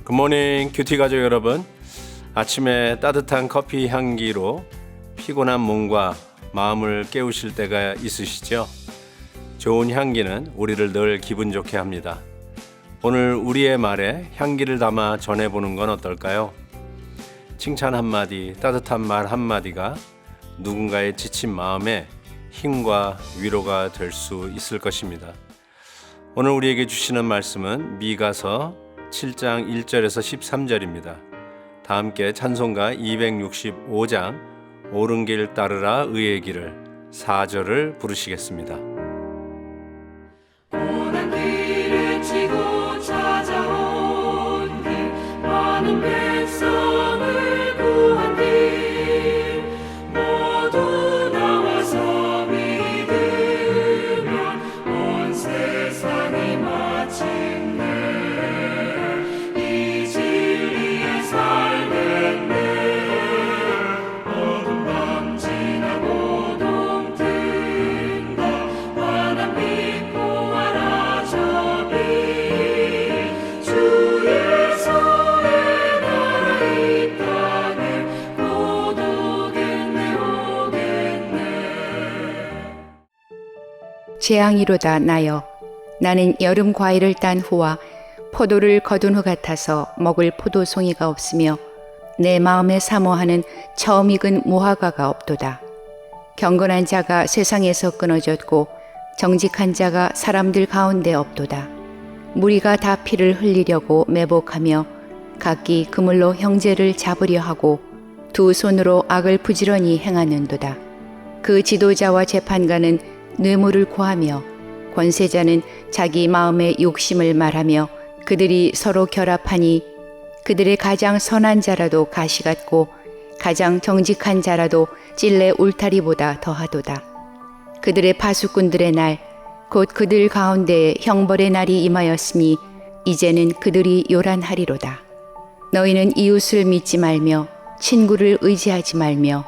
굿모닝 큐티 가족 여러분, 아침에 따뜻한 커피 향기로 피곤한 몸과 마음을 깨우실 때가 있으시죠? 좋은 향기는 우리를 늘 기분 좋게 합니다. 오늘 우리의 말에 향기를 담아 전해보는 건 어떨까요? 칭찬 한마디, 따뜻한 말 한마디가 누군가의 지친 마음에 힘과 위로가 될 수 있을 것입니다. 오늘 우리에게 주시는 말씀은 미가서 7장 1절에서 13절입니다. 다 함께 찬송가 265장 옳은 길 따르라 의의 길을 4절을 부르시겠습니다. 뻔한 길에 치고 찾아온 길 많은 백성을 구한 길 모두 나와서 믿으면 온 세상이 마침내 이 진리에 살겠네. 어두운 밤 지나고 동튼다 환한 빛 보아라 저 빛 주 예수의 나라 이 땅에 곧 오겠네 오겠네. 재앙이로다 나여 나는 여름 과일을 딴 후와 포도를 거둔 후 같아서 먹을 포도송이가 없으며 내 마음에 사모하는 처음 익은 무화과가 없도다. 경건한 자가 세상에서 끊어졌고 정직한 자가 사람들 가운데 없도다. 무리가 다 피를 흘리려고 매복하며 각기 그물로 형제를 잡으려 하고 두 손으로 악을 부지런히 행하는도다. 그 지도자와 재판관은 뇌물을 구하며 권세자는 자기 마음의 욕심을 말하며 그들이 서로 결합하니 그들의 가장 선한 자라도 가시 같고 가장 정직한 자라도 찔레 울타리보다 더하도다. 그들의 파수꾼들의 날 곧 그들 가운데에 형벌의 날이 임하였으니 이제는 그들이 요란하리로다. 너희는 이웃을 믿지 말며 친구를 의지하지 말며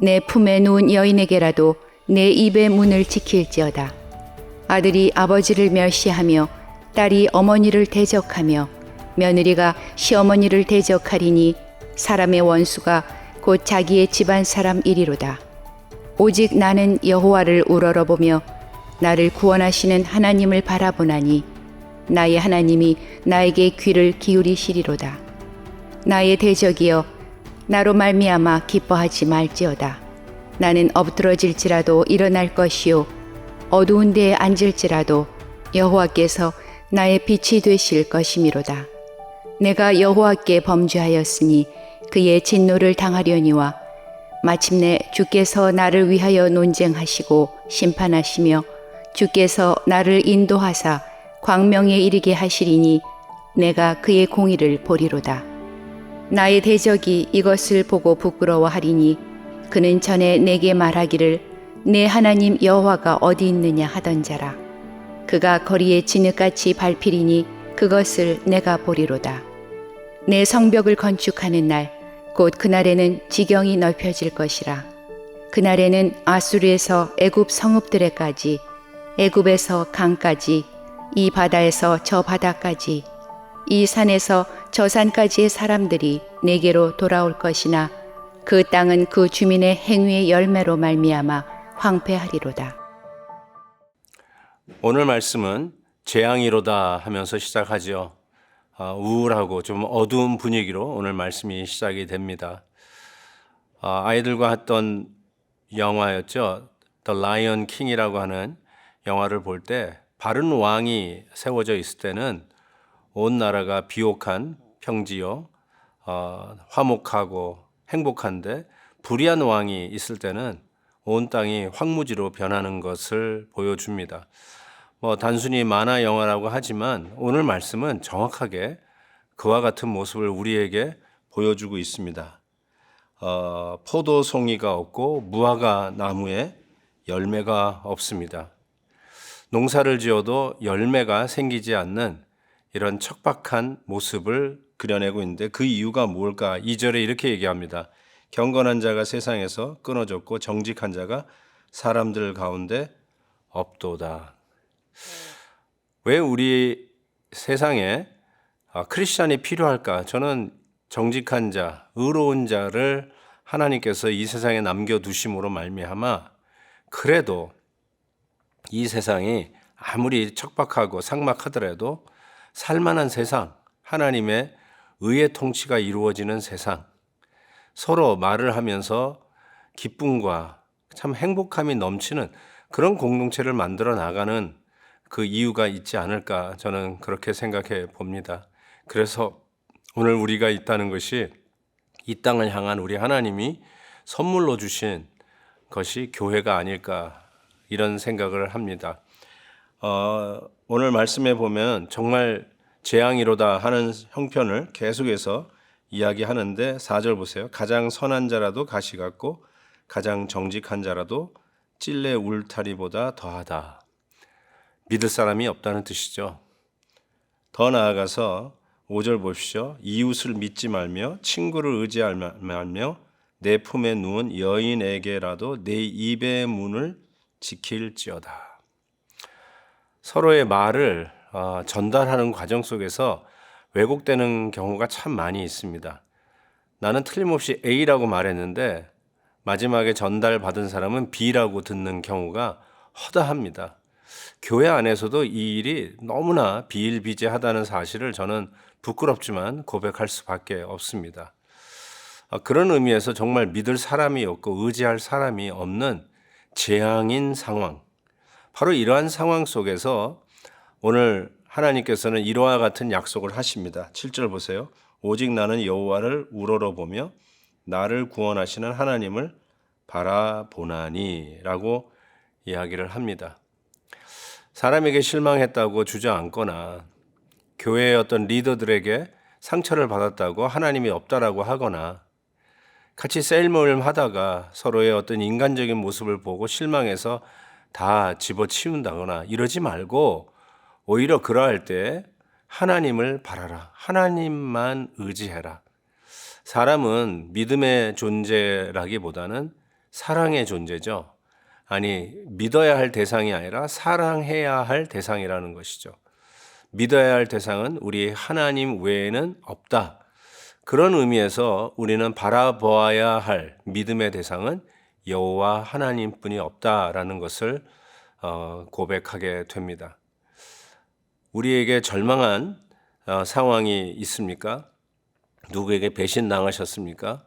내 품에 누운 여인에게라도 내 입의 문을 지킬지어다. 아들이 아버지를 멸시하며 딸이 어머니를 대적하며 며느리가 시어머니를 대적하리니 사람의 원수가 곧 자기의 집안 사람 이리로다. 오직 나는 여호와를 우러러보며 나를 구원하시는 하나님을 바라보나니 나의 하나님이 나에게 귀를 기울이시리로다. 나의 대적이여 나로 말미암아 기뻐하지 말지어다. 나는 엎드러질지라도 일어날 것이요 어두운 데에 앉을지라도 여호와께서 나의 빛이 되실 것이미로다. 내가 여호와께 범죄하였으니 그의 진노를 당하려니와 마침내 주께서 나를 위하여 논쟁하시고 심판하시며 주께서 나를 인도하사 광명에 이르게 하시리니 내가 그의 공의를 보리로다. 나의 대적이 이것을 보고 부끄러워하리니 그는 전에 내게 말하기를 내 하나님 여호와가 어디 있느냐 하던 자라. 그가 거리에 진흙같이 밟히리니 그것을 내가 보리로다. 내 성벽을 건축하는 날 곧 그날에는 지경이 넓혀질 것이라. 그날에는 아수르에서 애굽 성읍들에까지 애굽에서 강까지 이 바다에서 저 바다까지 이 산에서 저 산까지의 사람들이 내게로 돌아올 것이나 그 땅은 그 주민의 행위의 열매로 말미암아 황폐하리로다. 오늘 말씀은 재앙이로다 하면서 시작하죠. 우울하고 좀 어두운 분위기로 오늘 말씀이 시작이 됩니다. 아이들과 했던 영화였죠. The Lion King이라고 하는 영화를 볼 때 바른 왕이 세워져 있을 때는 온 나라가 비옥한 평지요, 화목하고 행복한데 불의한 왕이 있을 때는 온 땅이 황무지로 변하는 것을 보여줍니다. 단순히 만화 영화라고 하지만 오늘 말씀은 정확하게 그와 같은 모습을 우리에게 보여주고 있습니다. 포도송이가 없고 무화과 나무에 열매가 없습니다. 농사를 지어도 열매가 생기지 않는 이런 척박한 모습을 그려내고 있는데 그 이유가 뭘까? 2절에 이렇게 얘기합니다. 경건한 자가 세상에서 끊어졌고 정직한 자가 사람들 가운데 없도다. 왜 우리 세상에 크리스찬이 필요할까? 저는 정직한 자, 의로운 자를 하나님께서 이 세상에 남겨두심으로 말미암아 그래도 이 세상이 아무리 척박하고 삭막하더라도 살만한 세상, 하나님의 의의 통치가 이루어지는 세상, 서로 말을 하면서 기쁨과 참 행복함이 넘치는 그런 공동체를 만들어 나가는 그 이유가 있지 않을까 저는 그렇게 생각해 봅니다. 그래서 오늘 우리가 있다는 것이 이 땅을 향한 우리 하나님이 선물로 주신 것이 교회가 아닐까 이런 생각을 합니다. 오늘 말씀에 보면 정말 재앙이로다 하는 형편을 계속해서 이야기하는데 4절 보세요. 가장 선한 자라도 가시 같고 가장 정직한 자라도 찔레 울타리보다 더하다. 믿을 사람이 없다는 뜻이죠. 더 나아가서 5절 보십시오. 이웃을 믿지 말며 친구를 의지하지 말며 내 품에 누운 여인에게라도 내 입의 문을 지킬지어다. 서로의 말을 전달하는 과정 속에서 왜곡되는 경우가 참 많이 있습니다. 나는 틀림없이 A라고 말했는데 마지막에 전달받은 사람은 B라고 듣는 경우가 허다합니다. 교회 안에서도 이 일이 너무나 비일비재하다는 사실을 저는 부끄럽지만 고백할 수밖에 없습니다. 그런 의미에서 정말 믿을 사람이 없고 의지할 사람이 없는 재앙인 상황, 바로 이러한 상황 속에서 오늘 하나님께서는 이와 같은 약속을 하십니다. 7절 보세요. 오직 나는 여호와를 우러러보며 나를 구원하시는 하나님을 바라보나니 라고 이야기를 합니다. 사람에게 실망했다고 주저앉거나 교회의 어떤 리더들에게 상처를 받았다고 하나님이 없다라고 하거나 같이 셀모임 하다가 서로의 어떤 인간적인 모습을 보고 실망해서 다 집어치운다거나 이러지 말고 오히려 그러할 때 하나님을 바라라. 하나님만 의지해라. 사람은 믿음의 존재라기보다는 사랑의 존재죠. 아니, 믿어야 할 대상이 아니라 사랑해야 할 대상이라는 것이죠. 믿어야 할 대상은 우리 하나님 외에는 없다. 그런 의미에서 우리는 바라보아야 할 믿음의 대상은 여호와 하나님뿐이 없다라는 것을 고백하게 됩니다. 우리에게 절망한 상황이 있습니까? 누구에게 배신당하셨습니까?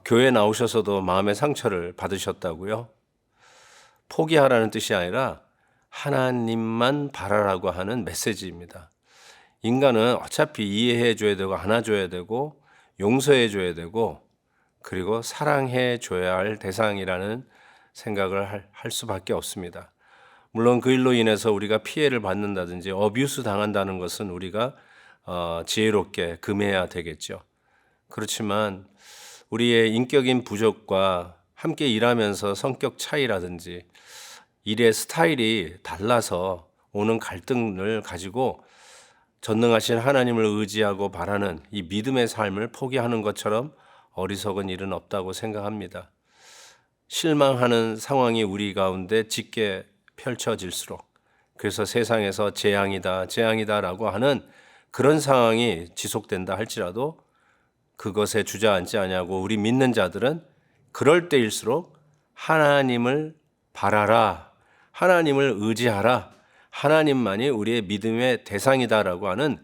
교회 나오셔서도 마음의 상처를 받으셨다고요? 포기하라는 뜻이 아니라 하나님만 바라라고 하는 메시지입니다. 인간은 어차피 이해해 줘야 되고 안아줘야 되고 용서해 줘야 되고 그리고 사랑해 줘야 할 대상이라는 생각을 할 수밖에 없습니다. 물론 그 일로 인해서 우리가 피해를 받는다든지 어뷰스 당한다는 것은 우리가 지혜롭게 금해야 되겠죠. 그렇지만 우리의 인격인 부족과 함께 일하면서 성격 차이라든지 일의 스타일이 달라서 오는 갈등을 가지고 전능하신 하나님을 의지하고 바라는 이 믿음의 삶을 포기하는 것처럼 어리석은 일은 없다고 생각합니다. 실망하는 상황이 우리 가운데 짙게 펼쳐질수록 그래서 세상에서 재앙이다라고 하는 그런 상황이 지속된다 할지라도 그것에 주저앉지 아니하고 우리 믿는 자들은 그럴 때일수록 하나님을 바라라, 하나님을 의지하라, 하나님만이 우리의 믿음의 대상이다라고 하는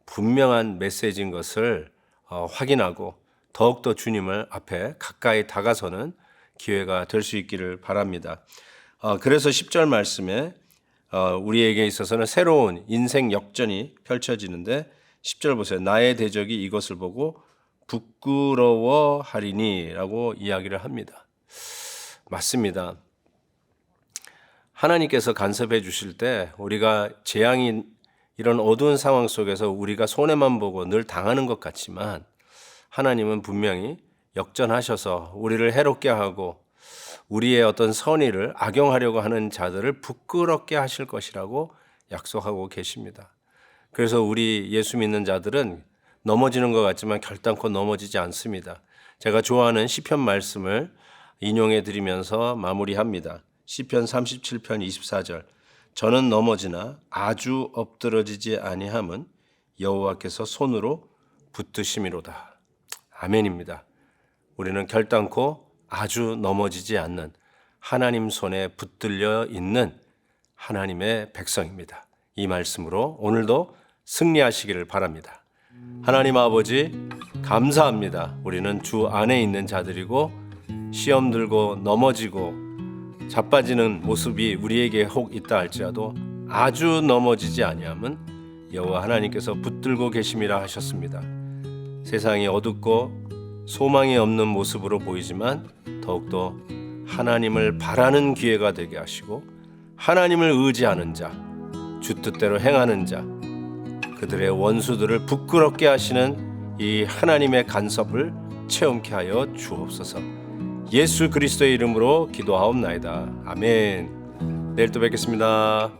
분명한 메시지인 것을 확인하고 더욱더 주님을 앞에 가까이 다가서는 기회가 될 수 있기를 바랍니다. 그래서 10절 말씀에 우리에게 있어서는 새로운 인생 역전이 펼쳐지는데 10절 보세요. 나의 대적이 이것을 보고 부끄러워하리니 라고 이야기를 합니다. 맞습니다. 하나님께서 간섭해 주실 때 우리가 재앙인 이런 어두운 상황 속에서 우리가 손해만 보고 늘 당하는 것 같지만 하나님은 분명히 역전하셔서 우리를 해롭게 하고 우리의 어떤 선의를 악용하려고 하는 자들을 부끄럽게 하실 것이라고 약속하고 계십니다. 그래서 우리 예수 믿는 자들은 넘어지는 것 같지만 결단코 넘어지지 않습니다. 제가 좋아하는 시편 말씀을 인용해 드리면서 마무리합니다. 시편 37편 24절. 저는 넘어지나 아주 엎드러지지 아니함은 여호와께서 손으로 붙드심이로다. 아멘입니다. 우리는 결단코 아주 넘어지지 않는 하나님 손에 붙들려 있는 하나님의 백성입니다. 이 말씀으로 오늘도 승리하시기를 바랍니다. 하나님 아버지 감사합니다. 우리는 주 안에 있는 자들이고 시험 들고 넘어지고 자빠지는 모습이 우리에게 혹 있다 할지라도 아주 넘어지지 아니함은 여호와 하나님께서 붙들고 계심이라 하셨습니다. 세상이 어둡고 소망이 없는 모습으로 보이지만 더욱더 하나님을 바라는 기회가 되게 하시고 하나님을 의지하는 자, 주 뜻대로 행하는 자, 그들의 원수들을 부끄럽게 하시는 이 하나님의 간섭을 체험케 하여 주옵소서. 예수 그리스도의 이름으로 기도하옵나이다. 아멘. 내일 또 뵙겠습니다.